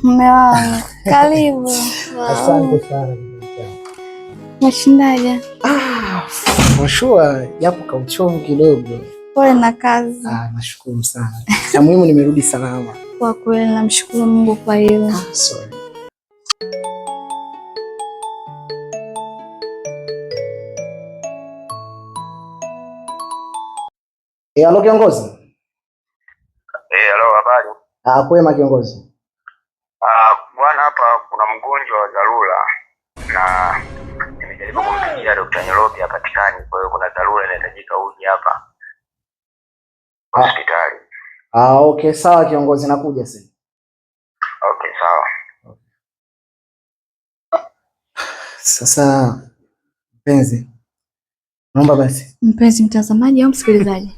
Mume wangu, karibu. Asante sana. Mashindaje? Mashua yapo kauchovu kidogo. Pole na kazi. Nashukuru sana. Cha muhimu nimerudi salama. Kwa kweli namshukuru Mungu kwa hilo. Sorry. Halo kiongozi. Halo, habari? Kwema kiongozi. Bwana, hapa kuna mgonjwa wa dharura na nimejaribu kumpigia Dr. Nyorobi hapatikani, kwa hiyo kuna dharura inahitajika uje hapa hospitali. Okay, sawa kiongozi, nakuja sasa. Okay, sawa. Sasa mpenzi, naomba basi. Mpenzi mtazamaji au msikilizaji,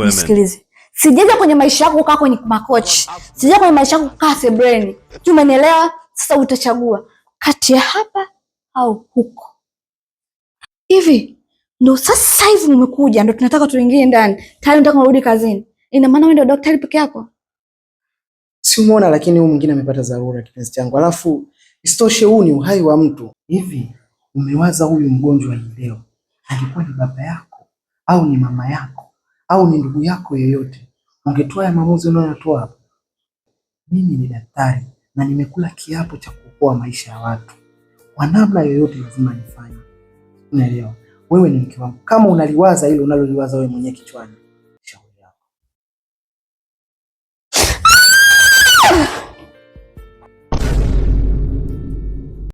msikilize. Sijaja kwenye maisha yako kukaa kwenye makochi. Sijaja kwenye maisha yako kukaa sebreni. Umenielewa? Sasa utachagua kati ya hapa au huko. Hivi ndo sasa hivi umekuja, ndo tunataka tuingie ndani. Tayari nataka urudi kazini. Ina maana wewe ndio daktari peke yako? Si umeona, lakini huyu mwingine amepata dharura kipenzi changu. Alafu isitoshe huu ni uhai wa mtu. Hivi umewaza huyu mgonjwa hii leo alikuwa ni baba yako au ni mama yako au ni ndugu yako yeyote, ungetoa ya maamuzi unayotoa hapa? Mimi ni daktari na nimekula kiapo cha kuokoa maisha ya watu. Kwa namna yoyote lazima nifanye. Unaelewa? Wewe ni mke wangu. Kama unaliwaza hilo unaloliwaza wewe mwenyewe kichwani,